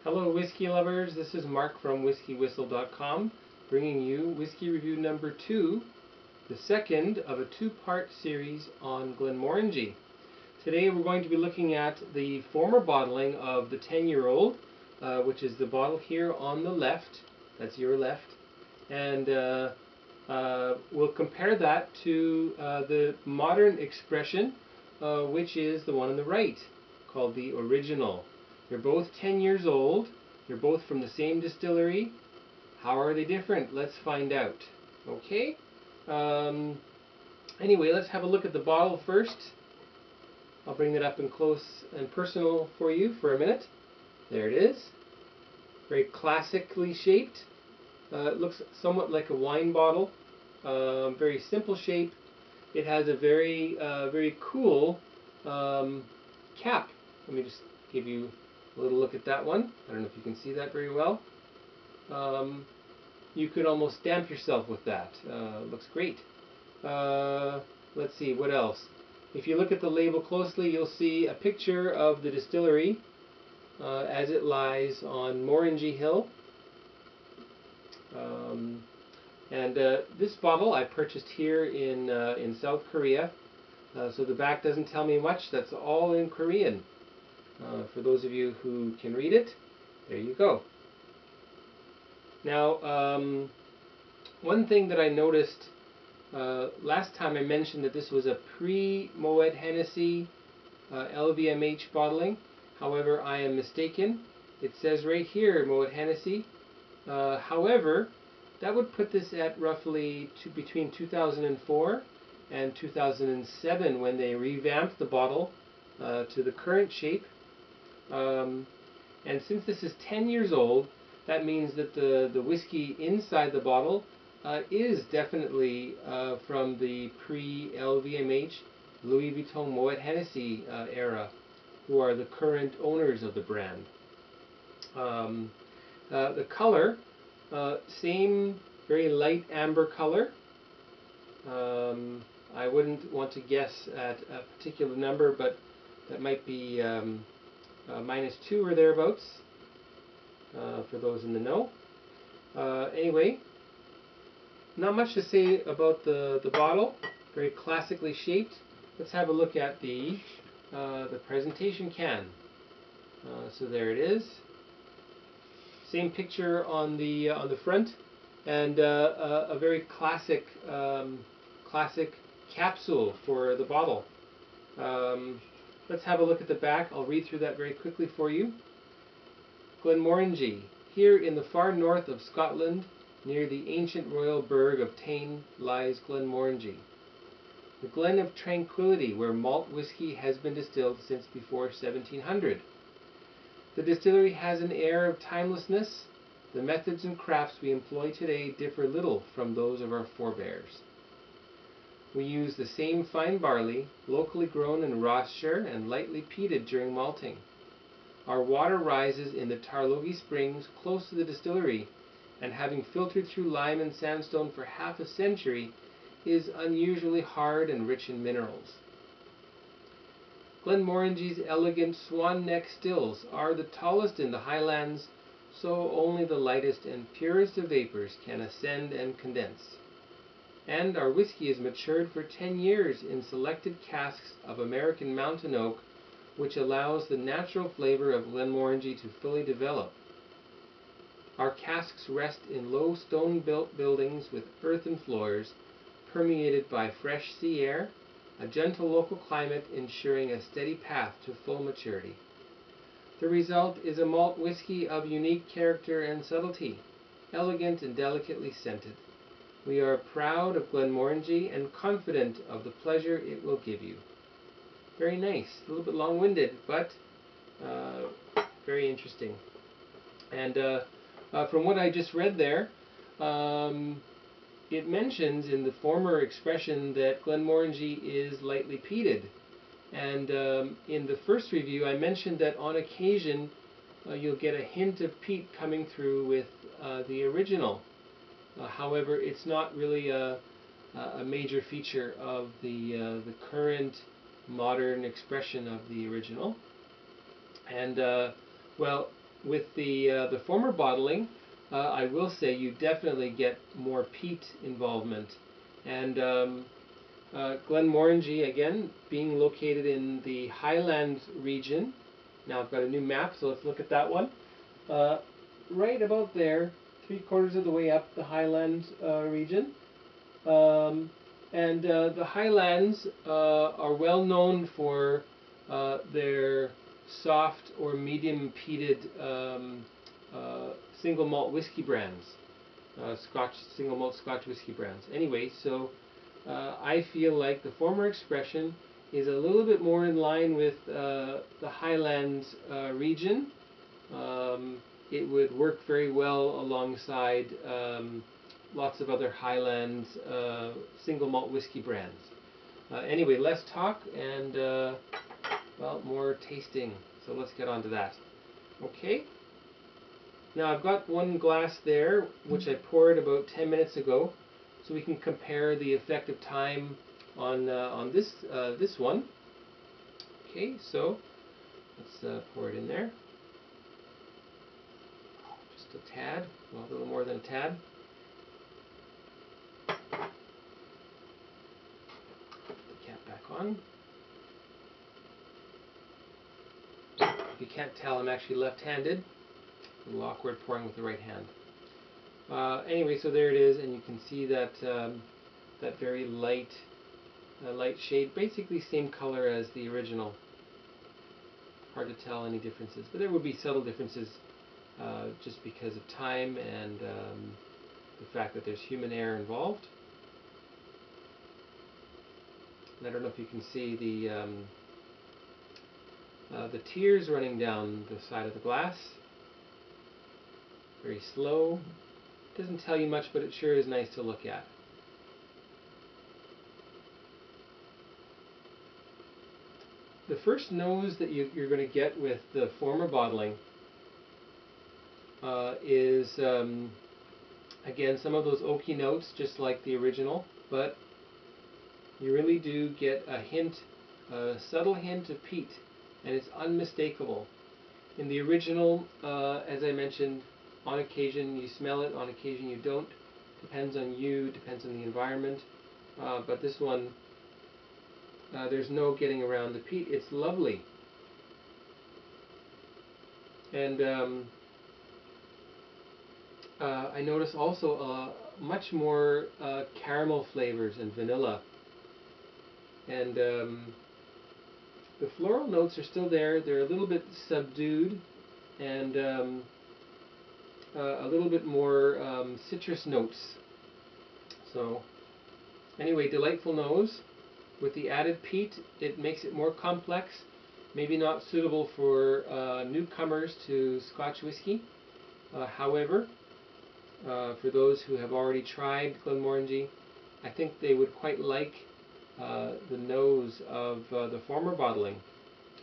Hello whiskey lovers, this is Mark from WhiskyWhistle.com bringing you whiskey review number 2, the second of a two-part series on Glenmorangie. Today we're going to be looking at the former bottling of the 10-year-old, which is the bottle here on the left, that's your left, and we'll compare that to the modern expression, which is the one on the right, called the original. They're both 10 years old. They're both from the same distillery. How are they different? Let's find out. Okay? Anyway, let's have a look at the bottle first. I'll bring it up in close and personal for you for a minute. There it is. Very classically shaped. It looks somewhat like a wine bottle. Very simple shape. It has a very cool cap. Let me just give you a little look at that one. I don't know if you can see that very well. You could almost stamp yourself with that. Looks great. Let's see, what else? If you look at the label closely, you'll see a picture of the distillery as it lies on Morangie Hill. This bottle I purchased here in South Korea. So the back doesn't tell me much. That's all in Korean. For those of you who can read it, there you go. Now, one thing that I noticed last time I mentioned that this was a pre-Moet Hennessy LVMH bottling. However, I am mistaken. It says right here Moet Hennessy. However, that would put this at roughly between 2004 and 2007 when they revamped the bottle to the current shape. And since this is 10 years old, that means that the whiskey inside the bottle is definitely from the pre-LVMH Louis Vuitton Moet Hennessy era, who are the current owners of the brand. The color, same very light amber color. I wouldn't want to guess at a particular number, but that might be -2 or thereabouts, for those in the know. Anyway, not much to say about the bottle. Very classically shaped. Let's have a look at the presentation can. So there it is. Same picture on the front, and a very classic capsule for the bottle. Let's have a look at the back. I'll read through that very quickly for you. Glenmorangie. Here in the far north of Scotland, near the ancient royal burgh of Tain, lies Glenmorangie, the glen of tranquility where malt whisky has been distilled since before 1700. The distillery has an air of timelessness. The methods and crafts we employ today differ little from those of our forebears. We use the same fine barley, locally grown in Rossshire and lightly peated during malting. Our water rises in the Tarlogie Springs close to the distillery, and having filtered through lime and sandstone for half a century, is unusually hard and rich in minerals. Glenmorangie's elegant swan neck stills are the tallest in the highlands, so only the lightest and purest of vapors can ascend and condense. And our whiskey is matured for 10 years in selected casks of American mountain oak, which allows the natural flavor of Glenmorangie to fully develop. Our casks rest in low stone-built buildings with earthen floors, permeated by fresh sea air, a gentle local climate ensuring a steady path to full maturity. The result is a malt whiskey of unique character and subtlety, elegant and delicately scented. We are proud of Glenmorangie and confident of the pleasure it will give you. Very nice. A little bit long-winded, but very interesting. And from what I just read there, it mentions in the former expression that Glenmorangie is lightly peated. And in the first review, I mentioned that on occasion you'll get a hint of peat coming through with the original. However, it's not really a major feature of the current modern expression of the original. And well, with the former bottling, I will say you definitely get more peat involvement. And Glenmorangie, again, being located in the Highlands region. Now I've got a new map, so let's look at that one. Right about there, 3/4 of the way up the Highlands region. And the Highlands are well known for their soft or medium peated single malt whiskey brands, single malt Scotch whiskey brands. Anyway, so I feel like the former expression is a little bit more in line with the Highlands region. It would work very well alongside lots of other Highlands single malt whiskey brands. Anyway, less talk and well, more tasting. So let's get on to that. Okay. Now I've got one glass there, which I poured about 10 minutes ago, so we can compare the effective time on this one. Okay, so let's pour it in there. Just a tad, well, a little more than a tad. Put the cap back on. If you can't tell, I'm actually left-handed. A little awkward pouring with the right hand. Anyway, so there it is, and you can see that that very light shade, basically same color as the original. Hard to tell any differences, but there would be subtle differences just because of time and the fact that there's human air involved. And I don't know if you can see the tears running down the side of the glass. Very slow. Doesn't tell you much, but it sure is nice to look at. The first nose that you're going to get with the former bottling is, again, some of those oaky notes, just like the original, but you really do get a hint, a subtle hint of peat, and it's unmistakable. In the original, as I mentioned, on occasion you smell it, on occasion you don't. Depends on you, depends on the environment. But this one, there's no getting around the peat. It's lovely. And I notice also much more caramel flavors and vanilla. And the floral notes are still there. They're a little bit subdued and a little bit more citrus notes. So anyway, delightful nose. With the added peat, it makes it more complex. Maybe not suitable for newcomers to Scotch whiskey. However, for those who have already tried Glenmorangie, I think they would quite like the nose of the former bottling.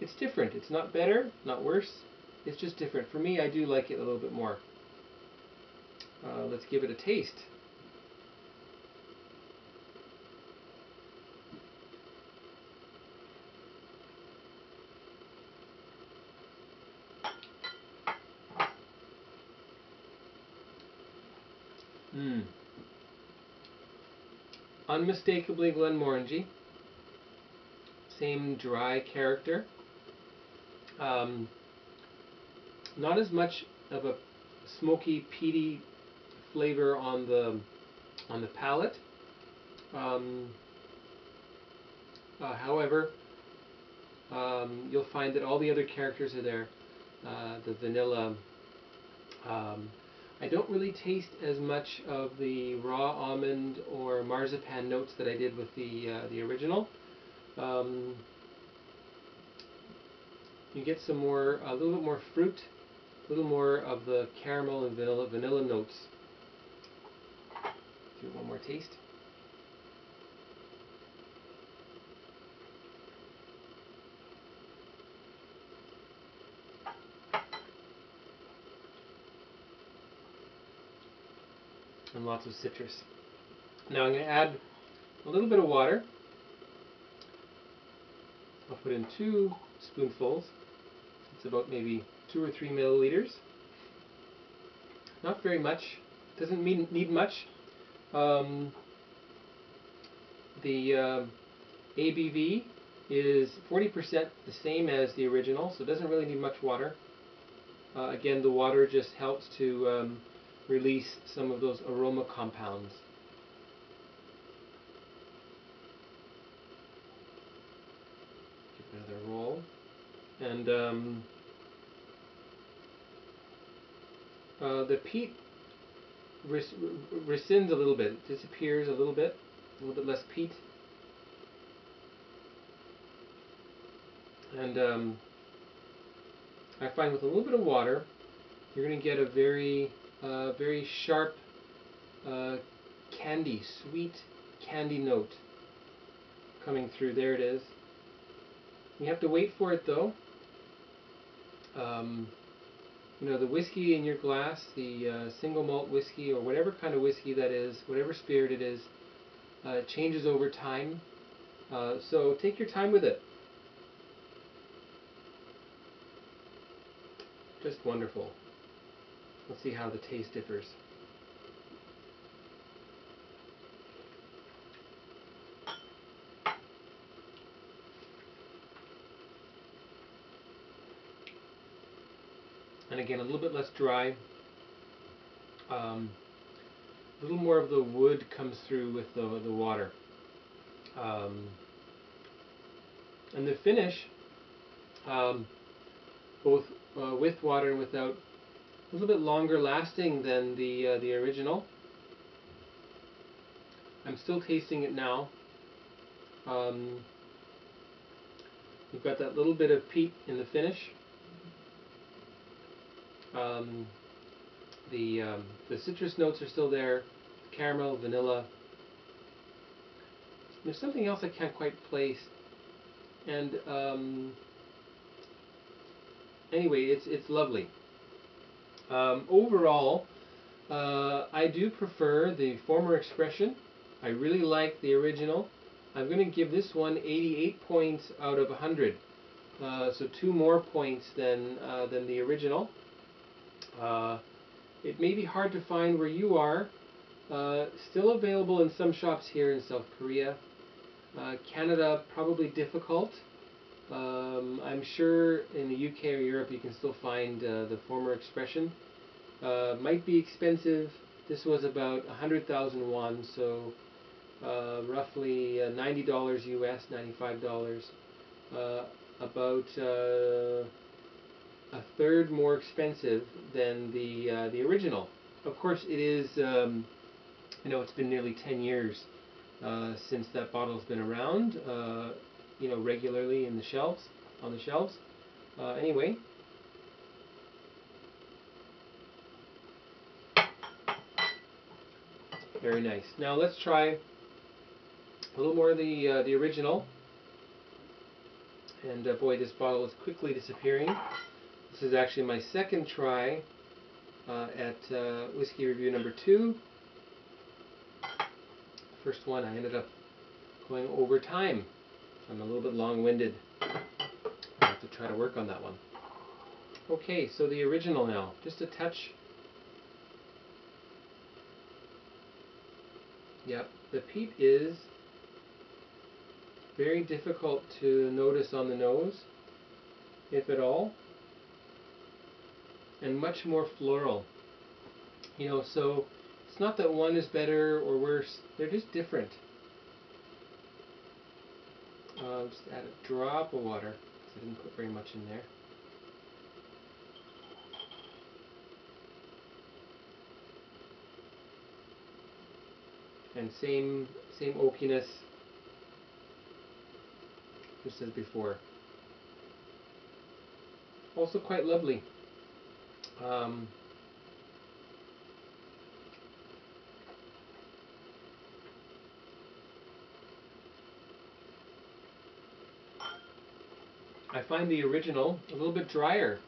It's different. It's not better, not worse. It's just different. For me, I do like it a little bit more. Let's give it a taste. Unmistakably Glenmorangie. Same dry character. Not as much of a smoky, peaty flavor on the palate. However, you'll find that all the other characters are there. The vanilla. I don't really taste as much of the raw almond or marzipan notes that I did with the original. You get some more, a little bit more fruit, a little more of the caramel and vanilla notes. Give it one more taste. And lots of citrus. Now I'm going to add a little bit of water. I'll put in 2 spoonfuls. It's about maybe 2 or 3 milliliters. Not very much. Doesn't need much. The ABV is 40% the same as the original, so it doesn't really need much water. Again, the water just helps to release some of those aroma compounds. Give it another roll. And the peat rescinds a little bit, disappears a little bit less peat. And I find with a little bit of water, you're going to get a very sharp, sweet candy note coming through. There it is. You have to wait for it though. You know, the whiskey in your glass, the single malt whiskey or whatever kind of whiskey that is, whatever spirit it is, changes over time. So take your time with it. Just wonderful. Let's see how the taste differs. And again, a little bit less dry. A little more of the wood comes through with the water. And the finish, both with water and without, a little bit longer lasting than the original. I'm still tasting it now. You've got that little bit of peat in the finish. The citrus notes are still there, caramel, vanilla. There's something else I can't quite place. And anyway, it's lovely. Overall, I do prefer the former expression. I really like the original. I'm going to give this one 88 points out of 100. So 2 more points than the original. It may be hard to find where you are. Still available in some shops here in South Korea. Canada, probably difficult. I'm sure in the UK or Europe you can still find the former expression. Might be expensive. This was about 100,000 won, so roughly $90 US, $95. About a third more expensive than the original. Of course, it is. You know, it's been nearly 10 years since that bottle's been around. You know, regularly in the shelves, on the shelves. Anyway. Very nice. Now let's try a little more of the original. And boy, this bottle is quickly disappearing. This is actually my second try at whiskey review number 2. First one I ended up going over time. I'm a little bit long-winded. I have to try to work on that one. Okay, so the original now. Just a touch. Yep, the peat is very difficult to notice on the nose, if at all, and much more floral. You know, so it's not that one is better or worse, they're just different. Just add a drop of water, because I didn't put very much in there. And same oakiness, just as before. Also quite lovely. I find the original a little bit drier.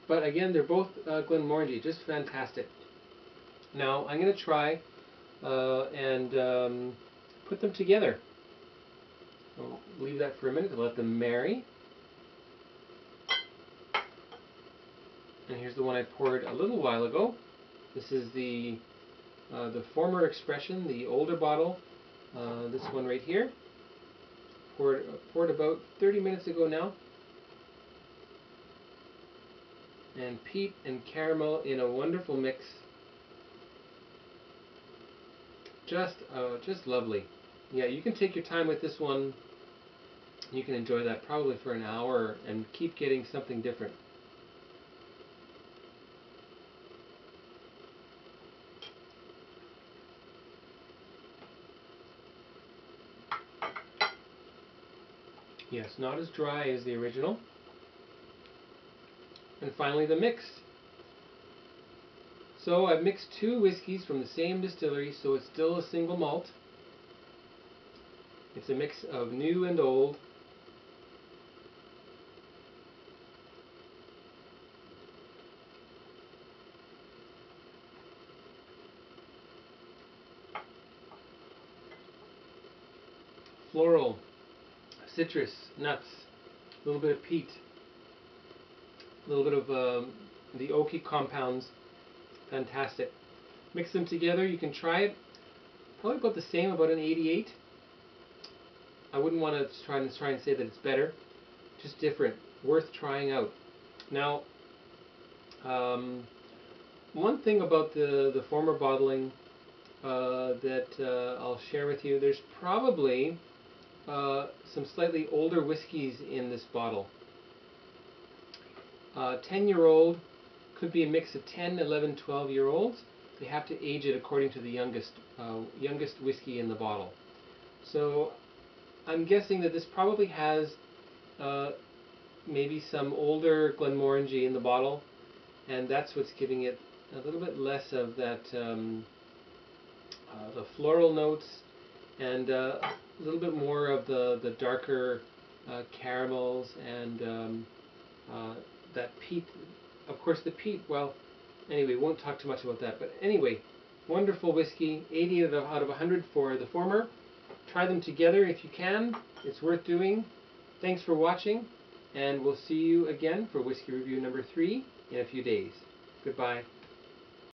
But again, they're both Glenmorangie, just fantastic. Now I'm going to try and put them together. I'll leave that for a minute to let them marry. And here's the one I poured a little while ago. This is the former expression, the older bottle. This one right here. Poured about 30 minutes ago now. And peat and caramel in a wonderful mix. Just lovely. Yeah, you can take your time with this one. You can enjoy that probably for an hour and keep getting something different. Yes, not as dry as the original. And finally the mix. So I've mixed two whiskeys from the same distillery, so it's still a single malt. It's a mix of new and old. Floral, citrus, nuts, a little bit of peat, a little bit of the oaky compounds. Fantastic. Mix them together. You can try it. Probably about the same, about an 88. I wouldn't want to try and say that it's better. Just different. Worth trying out. Now, one thing about the former bottling that I'll share with you, there's probably some slightly older whiskeys in this bottle. 10-year-old could be a mix of 10, 11, 12-year-olds. They have to age it according to the youngest whiskey in the bottle. So I'm guessing that this probably has maybe some older Glenmorangie in the bottle, and that's what's giving it a little bit less of that the floral notes, and a little bit more of the darker caramels and that peat. Of course, the peat, well, anyway, won't talk too much about that. But anyway, wonderful whiskey, 80 out of 100 for the former. Try them together if you can. It's worth doing. Thanks for watching, and we'll see you again for whiskey review number 3 in a few days. Goodbye.